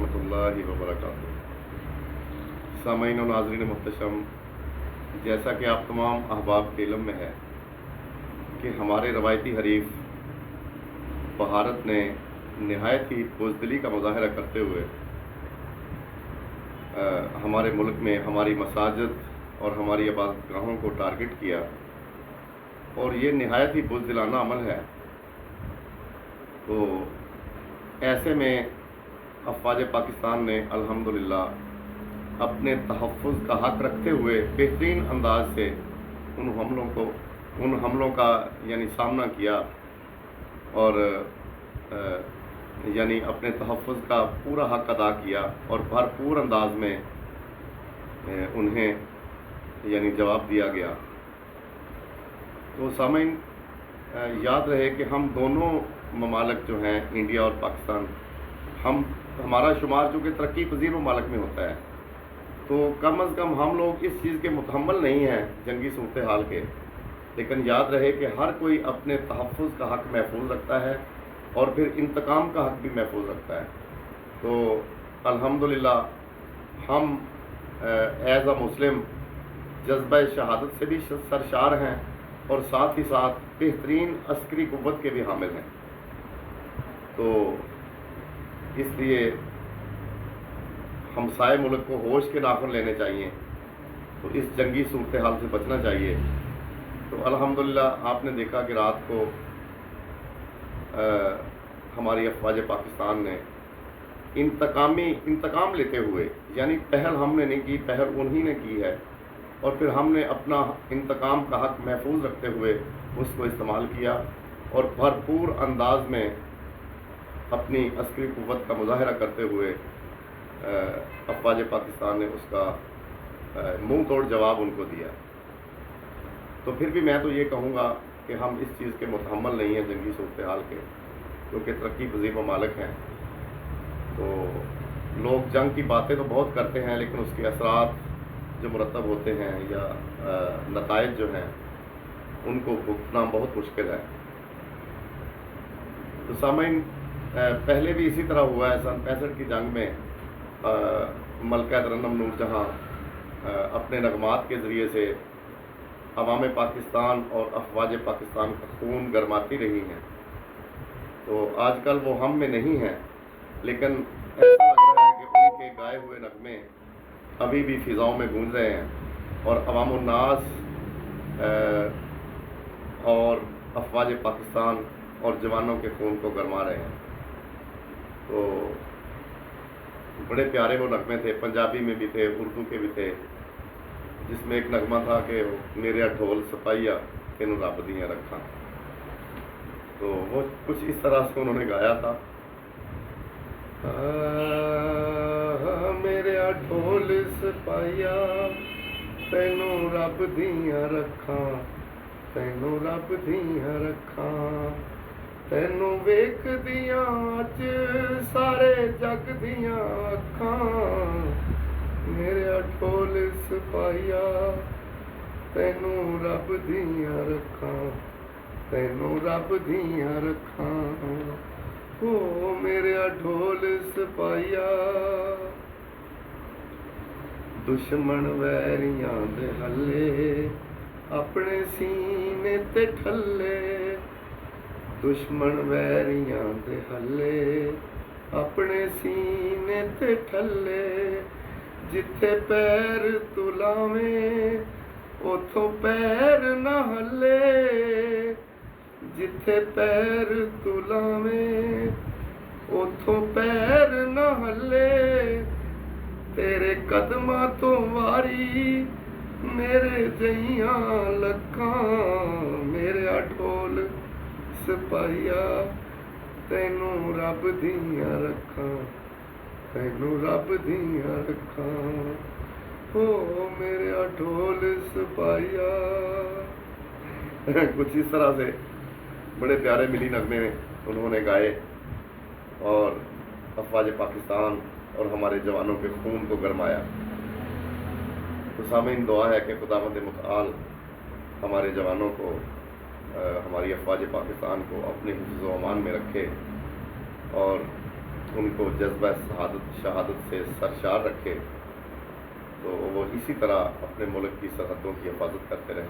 वरहमतुल्लाहि वबरकातुहू। सामईन व नाज़रीन मुहतरम, जैसा कि आप तमाम अहबाब के इल्म में है कि हमारे रवायती हरीफ भारत ने नहायत ही बुज़दिली का मुज़ाहरा करते हुए हमारे मुल्क में हमारी मसाजिद और हमारी इबादतगाहों को टारगेट किया, और ये नहायत ही बुज़दिलाना अमल है। तो ऐसे में अफ़वाज पाकिस्तान ने अल्हम्दुलिल्लाह अपने तहफ़्फ़ुज़ का हक़ रखते हुए बेहतरीन अंदाज से उन हमलों का यानी सामना किया, और यानी अपने तहफ़्फ़ुज़ का पूरा हक़ अदा किया और भरपूर अंदाज में उन्हें यानी जवाब दिया गया। तो सामईन याद रहे कि हम दोनों ममालिक जो हैं, इंडिया और पाकिस्तान, हमारा शुमार चूँकि तरक्की पजीर ममालिक में होता है, तो कम अज़ कम हम लोग इस चीज़ के मुतहम्मिल नहीं हैं जंगी सूरत हाल के। लेकिन याद रहे कि हर कोई अपने तहफ़्फ़ुज़ का हक़ महफूज रखता है और फिर इंतकाम का हक़ भी महफूज रखता है। तो अल्हम्दुलिल्लाह हम एज़ अ मुस्लिम जज्बा शहादत से भी सरशार हैं और साथ ही साथ बेहतरीन अस्करी क़ुव्वत के भी हामिल हैं। तो इसलिए हमसाए मुल्क को होश के नाखून लेने चाहिए, तो इस जंगी सूरत हाल से बचना चाहिए। तो अल्हम्दुलिल्लाह आपने देखा कि रात को हमारी अफ़वाज पाकिस्तान ने इंतकाम लेते हुए, यानी पहल हमने नहीं की, पहल उन्हीं ने की है, और फिर हमने अपना इंतकाम का हक़ महफूज रखते हुए उसको इस्तेमाल किया और भरपूर अंदाज में अपनी अस्करी क़ुव्वत का मुज़ाहरा करते हुए अफ़वाज पाकिस्तान ने उसका मुँह तोड़ जवाब उनको दिया। तो फिर भी मैं तो ये कहूँगा कि हम इस चीज़ के मुतहम्मिल नहीं हैं जंगी सूरत हाल के, क्योंकि तरक्की पज़ीर ममालिक हैं। तो लोग जंग की बातें तो बहुत करते हैं, लेकिन उसके असरात जो मुरतब होते हैं या नताइज जो हैं उनको भुगतना बहुत मुश्किल है। तो सामईन पहले भी इसी तरह हुआ है। सन 65 की जंग में मलका तरन्नुम नूरजहां अपने नगमात के ज़रिए से अवाम पाकिस्तान और अफ़वाज पाकिस्तान का खून गरमाती रही हैं। तो आजकल वो हम में नहीं हैं, लेकिन ऐसा लग रहा है कि उनके गाए हुए नगमे अभी भी फ़िज़ाओं में गूंज रहे हैं और अवामुन्नास और अफ़वाज पाकिस्तान और जवानों के खून को गरमा रहे हैं। तो बड़े प्यारे वो नगमे थे, पंजाबी में भी थे, उर्दू के भी थे, जिसमें एक नगमा था कि मेरे ढोल सिपाहिया तेनू रब दियां रखा। तो वो कुछ इस तरह से उन्होंने गाया था, मेरे ढोल सिपाहिया तेनू रब दियां रखा, तेनू रब दियां रखा, तेनू वेख दियां अज सारे जग दियां अखां, मेरे ढोल सिपाहिया तेनू रब दियां रखा, तेनू रब दियां रखा, ओ मेरे ढोल सिपाहिया। दुश्मन वैरियां दे हल्ले अपने सीने ते ठल्ले, दुश्मन वैरियां दे हल्ले अपने सीने ते ठल्ले, जिथे पैर तू लावें उथों पैर न हल्ले, जिथे पैर तू लावें उथों पैर न हल्ले, तेरे कदमां तो वारी मेरे जइयां लखां, मेरे ढोल सिपाहिया तेनू रब दियां रखां, तेनू रब दियां रखां, ओ मेरे ढोल सिपाहिया। कुछ इस तरह से बड़े प्यारे मिली नगमे उन्होंने गाए और अफ़वाज पाकिस्तान और हमारे जवानों के खून को गरमाया। तो सामईन दुआ है कि खुदावंद मुतआल हमारे जवानों को, हमारी अफ़वाज पाकिस्तान को अपने हिफ्ज़ व अमान में रखे और ان کو جذبہ شہادت سے سرشار رکھے، تو وہ اسی طرح اپنے ملک کی سرحدوں کی حفاظت کرتے رہیں۔